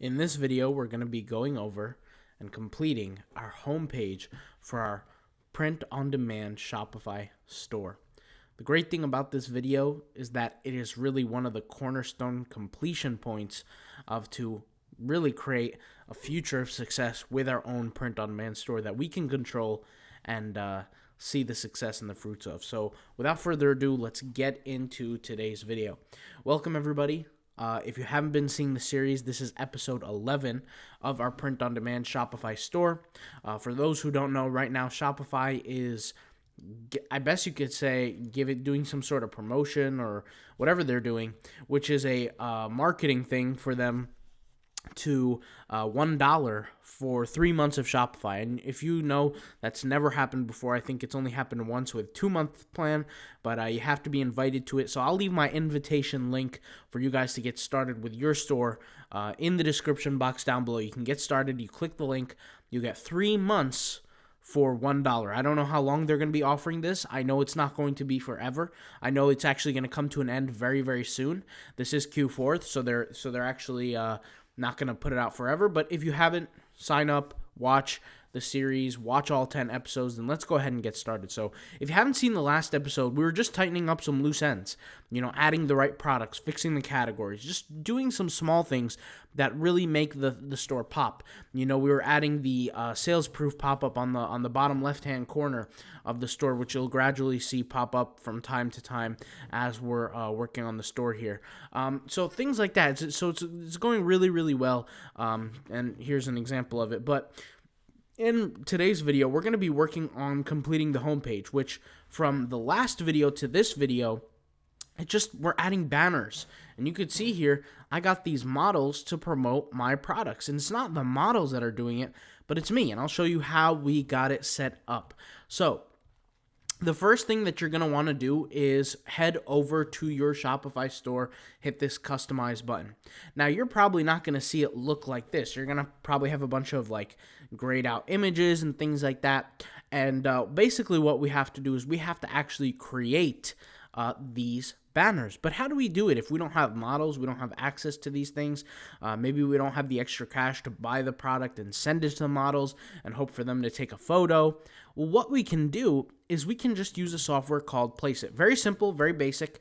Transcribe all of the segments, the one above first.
In this video, we're going to be going over and completing our homepage for our print-on-demand Shopify store. The great thing about this video is that it is really one of the cornerstone completion points of to really create a future of success with our own print-on-demand store that we can control and see the success and the fruits of. So without further ado, let's get into today's video. Welcome everybody. If you haven't been seeing the series, this is episode 11 of our print-on-demand Shopify store. For those who don't know, right now Shopify is, I guess you could say, doing some sort of promotion or whatever they're doing, which is a marketing thing for them to $1 for 3 months of Shopify. And if you know, that's never happened before. I think it's only happened once with 2-month plan, but you have to be invited to it. So I'll leave my invitation link for you guys to get started with your store in the description box down below. You can get started. You click the link. You get 3 months for $1. I don't know how long they're going to be offering this. I know it's not going to be forever. I know it's actually going to come to an end very, very soon. This is Q4, so they're actually not going to put it out forever. But if you haven't, sign up, watch the series, watch all 10 episodes, and let's go ahead and get started. So if you haven't seen the last episode, we were just tightening up some loose ends, adding the right products, fixing the categories, just doing some small things that really make the store pop. We were adding the sales proof pop-up on the bottom left-hand corner of the store, which you'll gradually see pop up from time to time as we're working on the store here. So things like that. So it's going really, really well, and here's an example of it. But in today's video, we're going to be working on completing the homepage, which from the last video to this video, we're adding banners. And you could see here, I got these models to promote my products. And it's not the models that are doing it, but it's me. And I'll show you how we got it set up. So the first thing that you're going to want to do is head over to your Shopify store, hit this customize button. Now, you're probably not going to see it look like this. You're going to probably have a bunch of grayed out images and things like that. And basically what we have to do is we have to actually create these banners. But how do we do it if we don't have models, we don't have access to these things? Maybe we don't have the extra cash to buy the product and send it to the models and hope for them to take a photo. Well, what we can do is we can just use a software called Placeit. Very simple, very basic,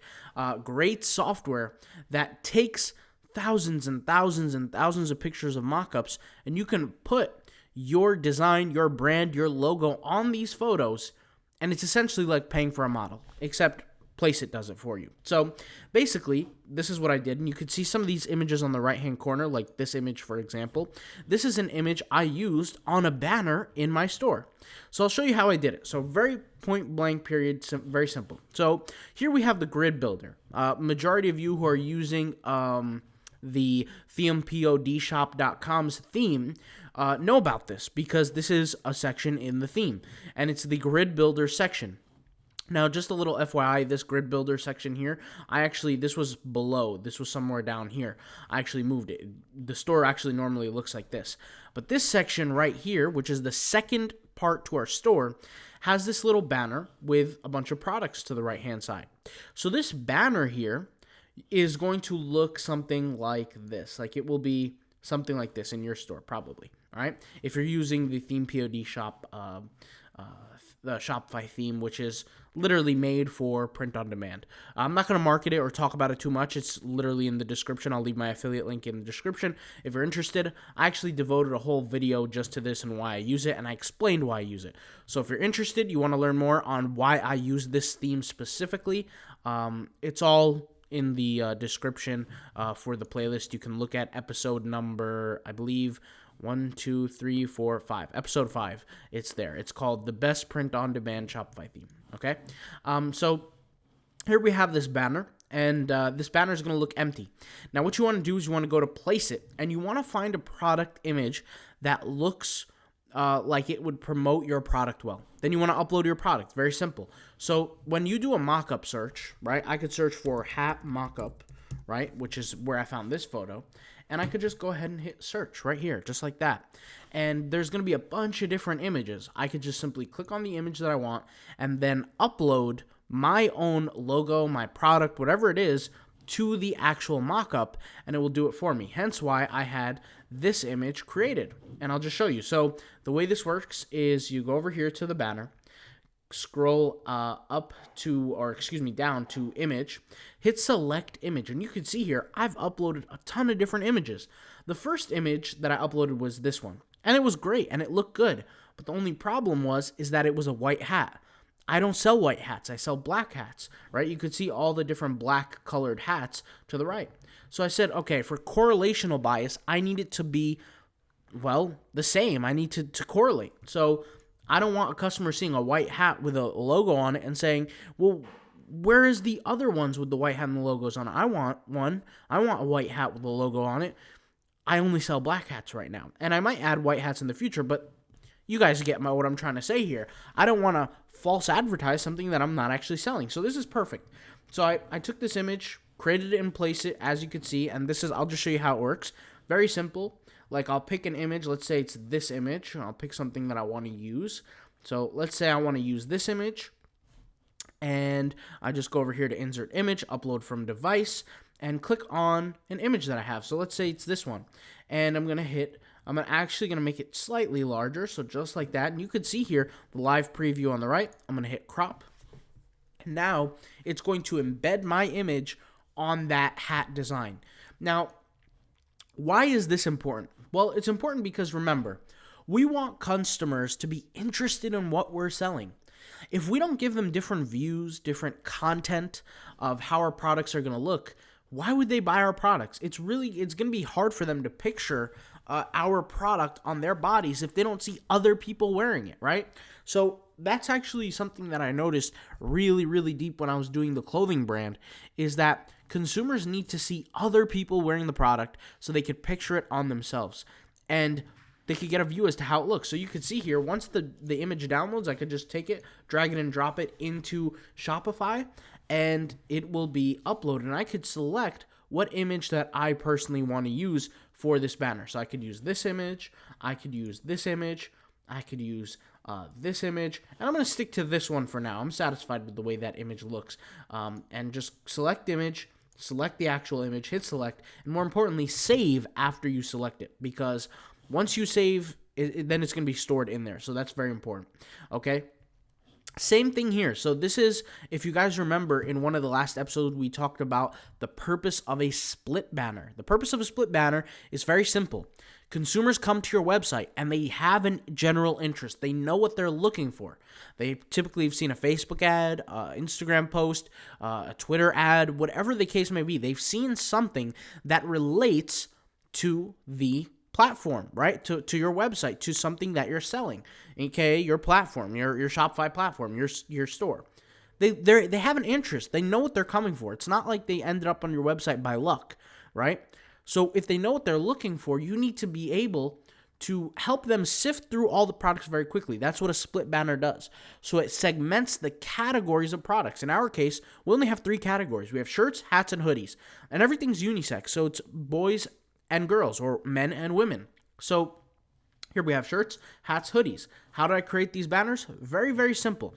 great software that takes thousands and thousands and thousands of pictures of mock-ups, and you can put your design, your brand, your logo on these photos, and it's essentially like paying for a model, except Placeit does it for you. So basically, this is what I did, and you could see some of these images on the right-hand corner, like this image, for example. This is an image I used on a banner in my store. So I'll show you how I did it. So very point-blank period, very simple. So here we have the grid builder. Majority of you who are using the themepodshop.com's theme know about this because this is a section in the theme, and it's the grid builder section. Now, just a little FYI, this grid builder section here, this was below. This was somewhere down here. I actually moved it. The store actually normally looks like this. But this section right here, which is the second part to our store, has this little banner with a bunch of products to the right-hand side. So this banner here is going to look something like this. Like it will be something like this in your store, probably. All right? If you're using the Theme POD shop, the Shopify theme, which is literally made for print on demand. I'm not going to market it or talk about it too much. It's literally in the description. I'll leave my affiliate link in the description if you're interested. I actually devoted a whole video just to this and why I use it, and I explained why I use it. So if you're interested, you want to learn more on why I use this theme specifically, it's all in the description for the playlist. You can look at episode number, I believe, 1, 2, 3, 4, 5. Episode 5. It's there. It's called The Best Print-on-Demand Shopify Theme. Okay? So here we have this banner, and this banner is going to look empty. Now, what you want to do is you want to go to Placeit, and you want to find a product image that looks like it would promote your product well. Then you want to upload your product. Very simple. So when you do a mock-up search, right, I could search for hat mock-up, right, which is where I found this photo. And I could just go ahead and hit search right here, just like that. And there's going to be a bunch of different images. I could just simply click on the image that I want and then upload my own logo, my product, whatever it is, to the actual mock-up, and it will do it for me. Hence why I had this image created, and I'll just show you. So the way this works is you go over here to the banner, scroll down to image, hit select image, and you can see here I've uploaded a ton of different images. The first image that I uploaded was this one, and it was great and it looked good, but the only problem is that it was a white hat. I don't sell white hats, I sell black hats, right? You could see all the different black colored hats to the right. So I said, okay, for correlational bias, I need it to be, well, the same. I need to correlate. So I don't want a customer seeing a white hat with a logo on it and saying, well, where is the other ones with the white hat and the logos on it? I want a white hat with a logo on it. I only sell black hats right now. And I might add white hats in the future, but you guys get what I'm trying to say here. I don't want to false advertise something that I'm not actually selling. So this is perfect. So I took this image, created it and placed it, as you can see, and I'll just show you how it works. Very simple. Like, I'll pick an image, let's say it's this image, and I'll pick something that I want to use. So let's say I want to use this image, and I just go over here to insert image, upload from device, and click on an image that I have. So let's say it's this one, and I'm actually going to make it slightly larger, so just like that, and you could see here the live preview on the right. I'm going to hit crop. Now it's going to embed my image on that hat design. Now, why is this important? Well, it's important because, remember, we want customers to be interested in what we're selling. If we don't give them different views, different content of how our products are going to look, why would they buy our products? It's going to be hard for them to picture our product on their bodies if they don't see other people wearing it, right? So that's actually something that I noticed really, really deep when I was doing the clothing brand, is that consumers need to see other people wearing the product so they could picture it on themselves, and they could get a view as to how it looks. So you could see here, once the image downloads, I could just take it, drag it and drop it into Shopify, and it will be uploaded, and I could select what image that I personally want to use for this banner. So I could use this image, I could use this image, I could use this image, and I'm going to stick to this one for now. I'm satisfied with the way that image looks, and just select image, select the actual image, hit select, and more importantly, save after you select it, because once you save, then it's going to be stored in there. So that's very important, okay? Same thing here. So this is, if you guys remember, in one of the last episodes, we talked about the purpose of a split banner. The purpose of a split banner is very simple. Consumers come to your website and they have a general interest. They know what they're looking for. They typically have seen a Facebook ad, Instagram post, a Twitter ad, whatever the case may be. They've seen something that relates to the platform, right? To your website, to something that you're selling, okay? Your platform, your Shopify platform, your store. They have an interest. They know what they're coming for. It's not like they ended up on your website by luck, right? So if they know what they're looking for, you need to be able to help them sift through all the products very quickly. That's what a split banner does. So it segments the categories of products. In our case, we only have 3 categories. We have shirts, hats, and hoodies, and everything's unisex. So it's boys and girls, or men and women. So here we have shirts, hats, hoodies. How did I create these banners? Very, very simple.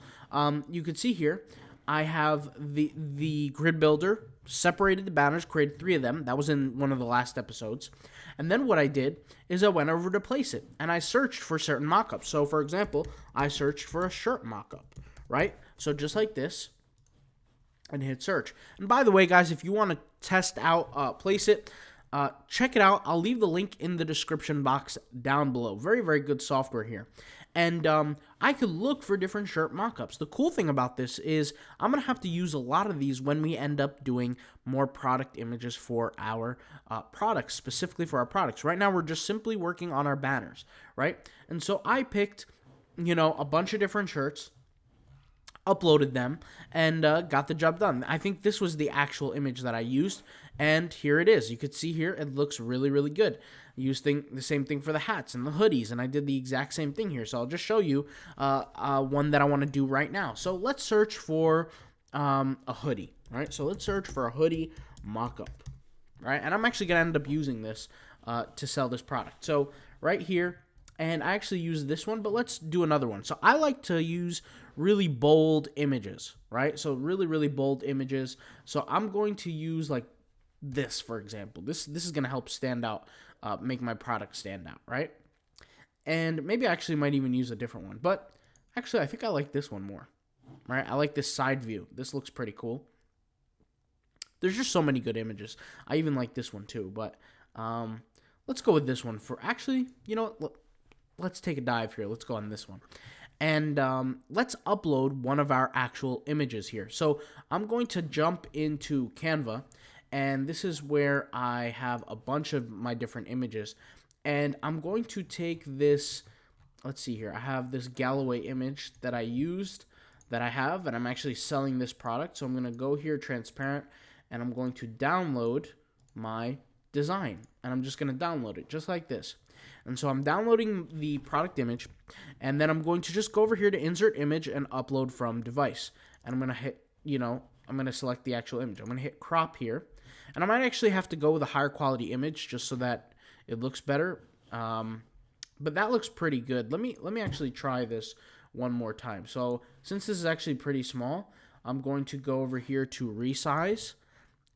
You can see here, I have the grid builder, separated the banners, created 3 of them. That was in one of the last episodes. And then what I did is I went over to place it, and I searched for certain mockups. So for example, I searched for a shirt mockup, right? So just like this, and hit search. And by the way, guys, if you want to test out, place it, check it out. I'll leave the link in the description box down below. Very, very good software here. And I could look for different shirt mockups. The cool thing about this is I'm going to have to use a lot of these when we end up doing more product images for our products, specifically for our products. Right now, we're just simply working on our banners, right? And so I picked, a bunch of different shirts, uploaded them, and got the job done. I think this was the actual image that I used, and here it is. You could see here, it looks really, really good. I used the same thing for the hats and the hoodies, and I did the exact same thing here. So I'll just show you one that I want to do right now. So let's search for a hoodie, right? So let's search for a hoodie mock-up, right? And I'm actually going to end up using this to sell this product. So right here, and I actually use this one, but let's do another one. So I like to use really bold images, right? So really, really bold images. So I'm going to use like this, for example. This is going to help stand out, make my product stand out, right? And maybe I actually might even use a different one. But actually, I think I like this one more, right? I like this side view. This looks pretty cool. There's just so many good images. I even like this one too. But let's go with this one for actually, you know what? Let's take a dive here. Let's go on this one. And let's upload one of our actual images here. So I'm going to jump into Canva. And this is where I have a bunch of my different images. And I'm going to take this, let's see here. I have this Galloway image that I used, that I have, and I'm actually selling this product. So I'm going to go here, transparent, and I'm going to download my design. And I'm just going to download it just like this. And so I'm downloading the product image, and then I'm going to just go over here to insert image and upload from device. And I'm going to hit, I'm going to select the actual image. I'm going to hit crop here. And I might actually have to go with a higher quality image just so that it looks better. But that looks pretty good. Let me actually try this one more time. So since this is actually pretty small, I'm going to go over here to resize.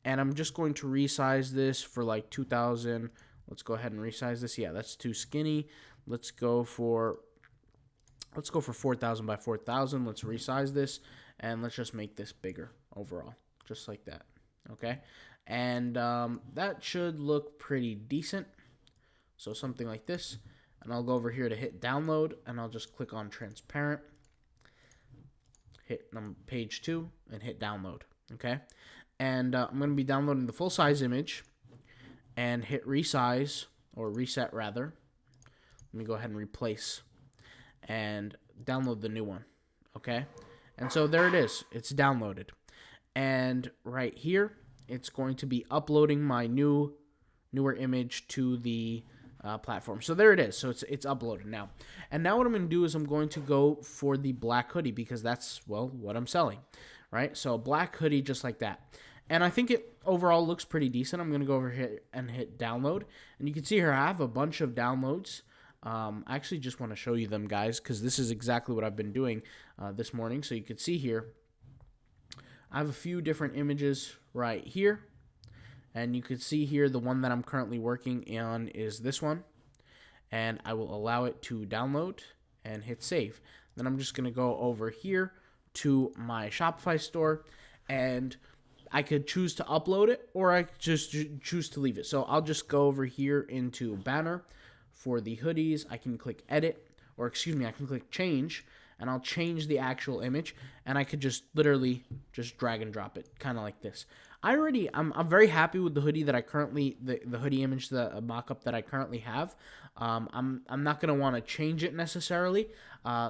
And I'm just going to resize this for like 2000. Let's go ahead and resize this. Yeah, that's too skinny. Let's go for 4000 by 4000. Let's resize this, and let's just make this bigger overall, just like that. Okay, and that should look pretty decent. So something like this, and I'll go over here to hit download, and I'll just click on transparent, hit page 2, and hit download. Okay, and I'm going to be downloading the full size image, and hit resize, or reset rather. Let me go ahead and replace, and download the new one. Okay, and so there it is. It's downloaded. And right here, it's going to be uploading my newer image to the platform. So there it is. So it's uploaded now. And now what I'm going to do is I'm going to go for the black hoodie because that's, well, what I'm selling, right? So black hoodie just like that. And I think it overall looks pretty decent. I'm going to go over here and hit download. And you can see here I have a bunch of downloads. I actually just want to show you them, guys, because this is exactly what I've been doing this morning. So you can see here, I have a few different images right here. And you can see here the one that I'm currently working on is this one. And I will allow it to download and hit save. Then I'm just going to go over here to my Shopify store, and I could choose to upload it, or I could just choose to leave it. So I'll just go over here into banner for the hoodies. I can click edit, or excuse me, I can click change, and I'll change the actual image, and I could just literally just drag and drop it, kind of like this. I'm very happy with the hoodie that I currently, the hoodie image, the mock-up that I currently have. I'm not going to want to change it necessarily,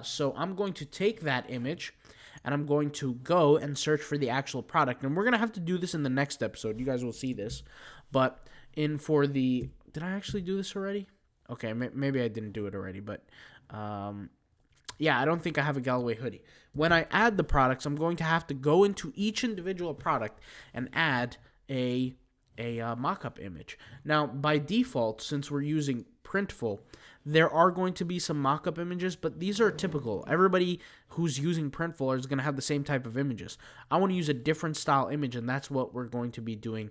so I'm going to take that image, and I'm going to go and search for the actual product. And we're going to have to do this in the next episode. You guys will see this. But did I actually do this already? Okay, maybe I didn't do it already. But yeah, I don't think I have a Galloway hoodie. When I add the products, I'm going to have to go into each individual product and add a mock-up image. Now, by default, since we're using Printful, there are going to be some mock-up images, but these are typical. Everybody who's using Printful is going to have the same type of images. I want to use a different style image, and that's what we're going to be doing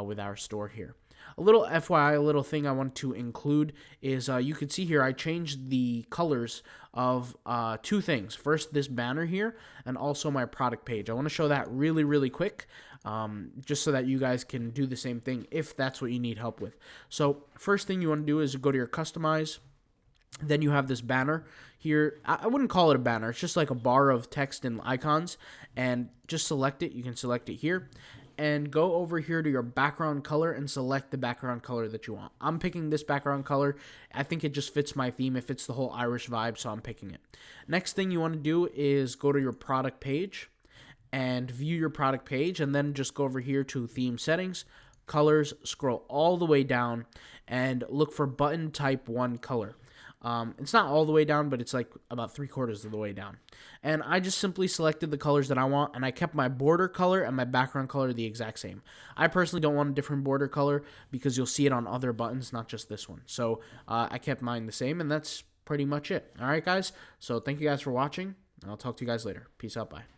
with our store here. A little FYI, a little thing I want to include is you can see here I changed the colors of two things. First, this banner here, and also my product page. I want to show that really, really quick, just so that you guys can do the same thing if that's what you need help with. So first thing you want to do is go to your customize. Then you have this banner here. I wouldn't call it a banner. It's just like a bar of text and icons. And just select it. You can select it here. And go over here to your background color and select the background color that you want. I'm picking this background color. I think it just fits my theme. It fits the whole Irish vibe, so I'm picking it. Next thing you want to do is go to your product page and view your product page. And then just go over here to theme settings, colors, scroll all the way down, and look for button type 1 color. It's not all the way down, but it's like about 3/4 of the way down. And I just simply selected the colors that I want, and I kept my border color and my background color the exact same. I personally don't want a different border color because you'll see it on other buttons, not just this one. So I kept mine the same, and that's pretty much it. All right, guys. So thank you guys for watching, and I'll talk to you guys later. Peace out. Bye.